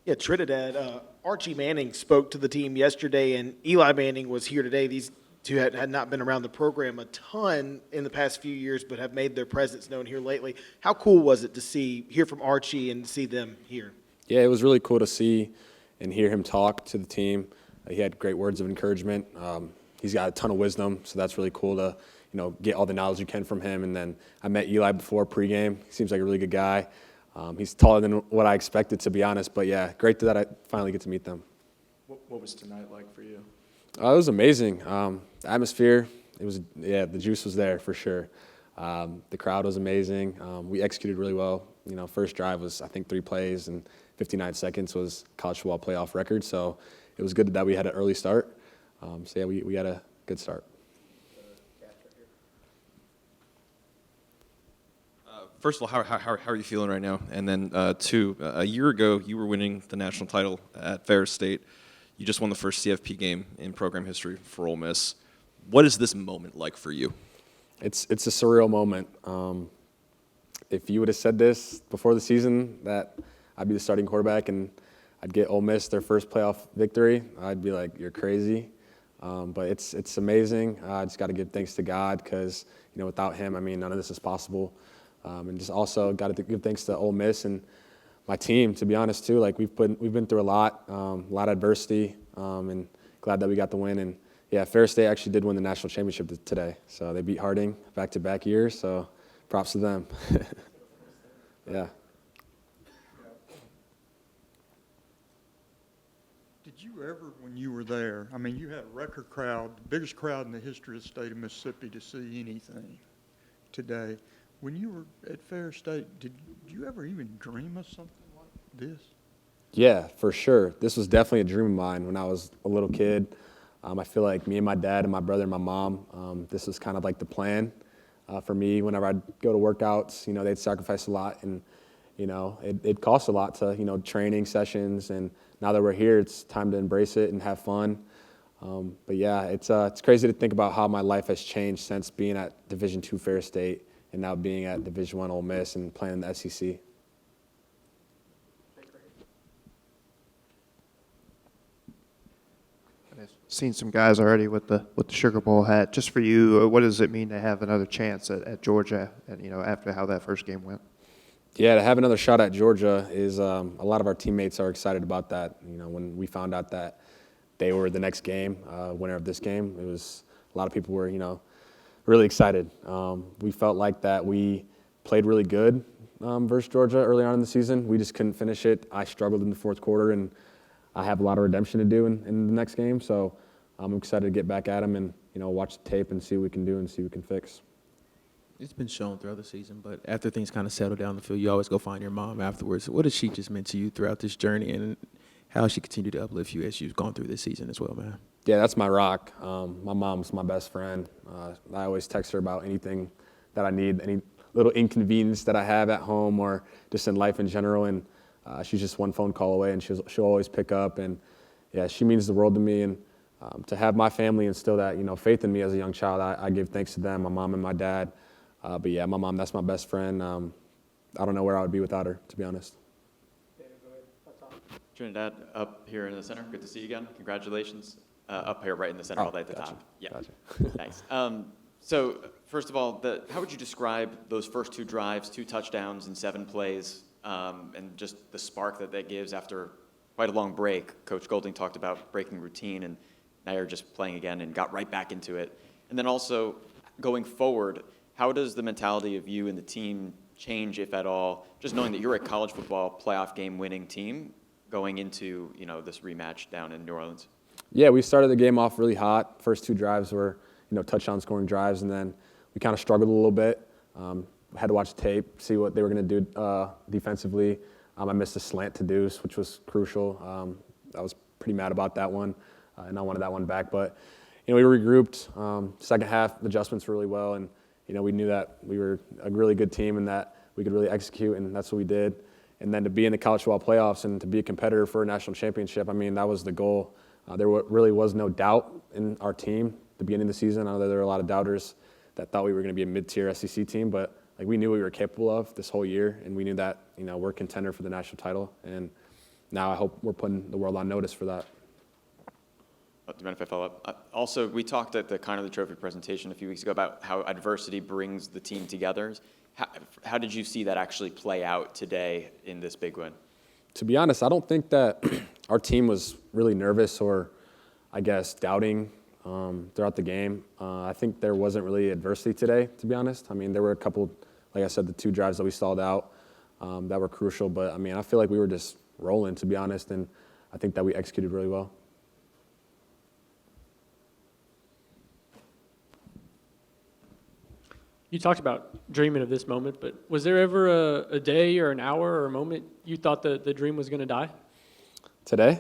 Yeah, Trinidad. Archie Manning spoke to the team yesterday, and Eli Manning was here today. These two had not been around the program a ton in the past few years, but have made their presence known here lately. How cool was it to hear from Archie and see them here? Yeah, it was really cool to see and hear him talk to the team. He had great words of encouragement. He's got a ton of wisdom, so that's really cool to get all the knowledge you can from him. And then I met Eli before pregame. He seems like a really good guy. He's taller than what I expected, to be honest. But, yeah, great that I finally get to meet them. What was tonight like for you? It was amazing. The atmosphere, the juice was there for sure. The crowd was amazing. We executed really well. First drive was, I think, 3 plays, and 59 seconds was college football playoff record. So it was good that we had an early start. We had a good start. First of all, how are you feeling right now? And then, 2, a year ago, you were winning the national title at Ferris State. You just won the first CFP game in program history for Ole Miss. What is this moment like for you? It's a surreal moment. If you would have said this before the season, that I'd be the starting quarterback and I'd get Ole Miss their first playoff victory, I'd be like, you're crazy. But it's amazing. I just got to give thanks to God because, without him, none of this is possible. And just also got to give thanks to Ole Miss and my team, to be honest, too. Like, we've been through a lot of adversity, and glad that we got the win. And, yeah, Ferris State actually did win the national championship today. So they beat Harding back-to-back years, so props to them. Yeah. Did you ever, when you were there, you had a record crowd, the biggest crowd in the history of the state of Mississippi to see anything today. When you were at Ferris State, did you ever even dream of something like this? Yeah, for sure. This was definitely a dream of mine when I was a little kid. I feel like me and my dad and my brother and my mom, this was kind of like the plan for me. Whenever I'd go to workouts, they'd sacrifice a lot, and it costs a lot to training sessions. And now that we're here, it's time to embrace it and have fun. But yeah, it's crazy to think about how my life has changed since being at Division II Ferris State and now being at Division I Ole Miss and playing in the SEC. I've seen some guys already with the Sugar Bowl hat. Just for you, what does it mean to have another chance at Georgia? And after how that first game went. Yeah, to have another shot at Georgia is a lot of our teammates are excited about that. When we found out that they were the next game, winner of this game, it was a lot of people were really excited. We felt like that we played really good versus Georgia early on in the season. We just couldn't finish it. I struggled in the fourth quarter, and I have a lot of redemption to do in the next game. So I'm excited to get back at them and watch the tape and see what we can do and see what we can fix. It's been shown throughout the season, but after things kind of settle down the field, you always go find your mom afterwards. What has she just meant to you throughout this journey, and how has she continued to uplift you as you've gone through this season as well, man? Yeah, that's my rock. My mom's my best friend. I always text her about anything that I need, any little inconvenience that I have at home or just in life in general. And she's just one phone call away, and she'll always pick up. And, yeah, she means the world to me. And to have my family instill that, faith in me as a young child, I give thanks to them, my mom and my dad. But, yeah, my mom, that's my best friend. I don't know where I would be without her, to be honest. Trinidad, up here in the center. Good to see you again. Congratulations. Up here right in the center, all the way at the top. Yeah, Gotcha. thanks. So first of all, how would you describe those first 2 drives, 2 touchdowns and 7 plays, and just the spark that gives after quite a long break? Coach Golding talked about breaking routine, and now you're just playing again and got right back into it. And then also, going forward, how does the mentality of you and the team change, if at all, just knowing that you're a college football playoff game winning team going into this rematch down in New Orleans? Yeah, we started the game off really hot. First 2 drives were, touchdown scoring drives, and then we kind of struggled a little bit. Had to watch tape, see what they were going to do defensively. I missed a slant to Deuce, which was crucial. I was pretty mad about that one, and I wanted that one back. But, we regrouped. Second half, the adjustments were really well, and, we knew that we were a really good team and that we could really execute, and that's what we did. And then to be in the college football playoffs and to be a competitor for a national championship, that was the goal. There really was no doubt in our team at the beginning of the season. I know that there were a lot of doubters that thought we were going to be a mid-tier SEC team, but we knew what we were capable of this whole year, and we knew that we're a contender for the national title. And now I hope we're putting the world on notice for that. Do you mind if I follow up? Also, we talked at the Connerly Trophy presentation a few weeks ago about how adversity brings the team together. How did you see that actually play out today in this big win? To be honest, I don't think that our team was really nervous or, I guess, doubting throughout the game. I think there wasn't really adversity today, to be honest. I mean, there were a couple, like I said, the 2 drives that we stalled out that were crucial. But, I mean, I feel like we were just rolling, to be honest, and I think that we executed really well. You talked about dreaming of this moment, but was there ever a day or an hour or a moment you thought the dream was going to die? Today?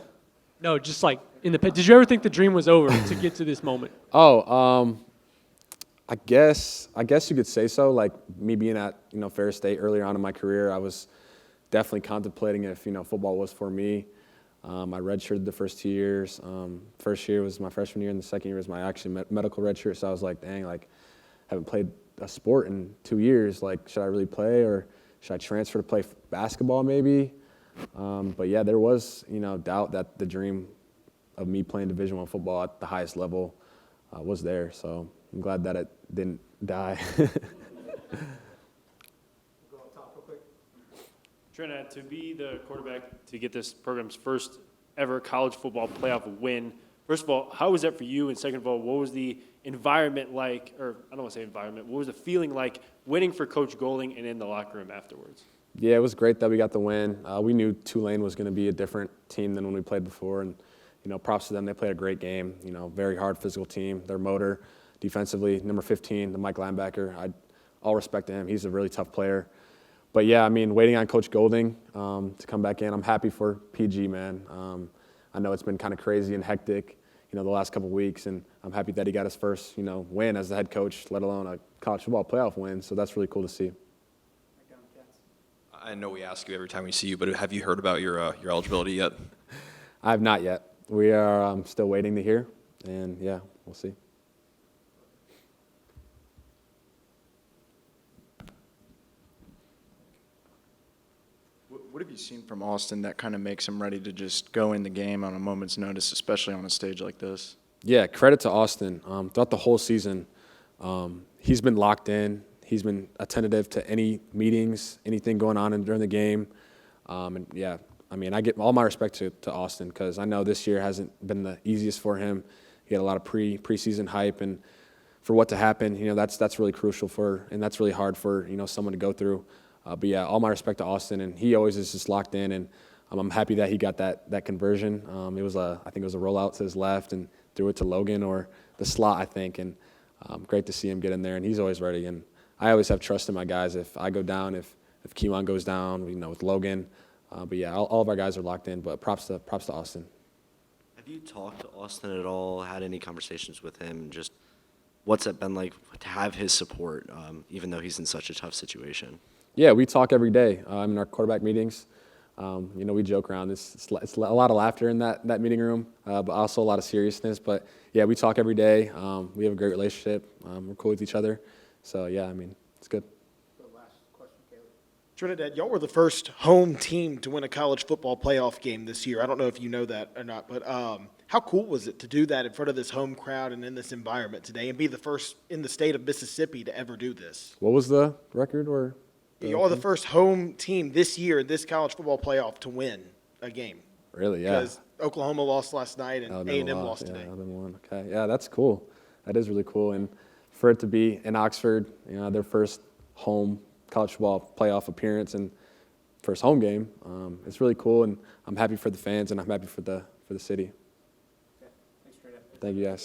No, just like in the did you ever think the dream was over to get to this moment? Oh, I guess you could say so. Like me being at Ferris State earlier on in my career, I was definitely contemplating if football was for me. I redshirted the first 2 years. First year was my freshman year, and the second year was my actually medical redshirt. So I was like, dang, like haven't played a sport in 2 years. Like, should I really play, or should I transfer to play basketball maybe? But yeah, there was doubt that the dream of me playing Division I football at the highest level was there. So I'm glad that it didn't die. Go up top real quick. Trinidad, to be the quarterback to get this program's first ever college football playoff win, first of all, how was that for you? And second of all, what was the environment like, or I don't want to say environment, what was the feeling like winning for Coach Golding and in the locker room afterwards? Yeah, it was great that we got the win. We knew Tulane was going to be a different team than when we played before, and props to them. They played a great game. Very hard physical team. Their motor, defensively, number 15, the Mike linebacker. All respect to him. He's a really tough player. But yeah, I mean, waiting on Coach Golding to come back in. I'm happy for PG, man. I know it's been kind of crazy and hectic, the last couple of weeks, and I'm happy that he got his first, win as the head coach, let alone a college football playoff win. So that's really cool to see. I know we ask you every time we see you, but have you heard about your eligibility yet? I have not yet. We are still waiting to hear, and yeah, we'll see. What have you seen from Austin that kind of makes him ready to just go in the game on a moment's notice, especially on a stage like this? Yeah, credit to Austin. Throughout the whole season, he's been locked in. He's been attentive to any meetings, anything going on during the game. And yeah, I mean, I give all my respect to Austin, because I know this year hasn't been the easiest for him. He had a lot of preseason hype, and for what to happen, that's really crucial and that's really hard for someone to go through. But yeah, all my respect to Austin, and he always is just locked in, and I'm happy that he got that conversion. I think it was a rollout to his left and threw it to Logan, or the slot, I think, and great to see him get in there, and he's always ready. And I always have trust in my guys. If I go down, if Keelan goes down, with Logan. But yeah, all of our guys are locked in. But props to Austin. Have you talked to Austin at all? Had any conversations with him? Just what's it been like to have his support, even though he's in such a tough situation? Yeah, we talk every day in our quarterback meetings. We joke around. It's a lot of laughter in that meeting room, but also a lot of seriousness. But yeah, we talk every day. We have a great relationship. We're cool with each other. So yeah, I mean, it's good. Trinidad, y'all were the first home team to win a college football playoff game this year. I don't know if you know that or not, but how cool was it to do that in front of this home crowd and in this environment today, and be the first in the state of Mississippi to ever do this? What was the record? Or y'all are the first home team this year in this college football playoff to win a game. Really? Yeah. Because Oklahoma lost last night and A&M lost today. Yeah, Alabama won. Okay. Yeah, that's cool. That is really cool. And for it to be in Oxford, their first home college football playoff appearance and first home game, it's really cool. And I'm happy for the fans, and I'm happy for the city. Thanks, Trinidad. Thank you, guys.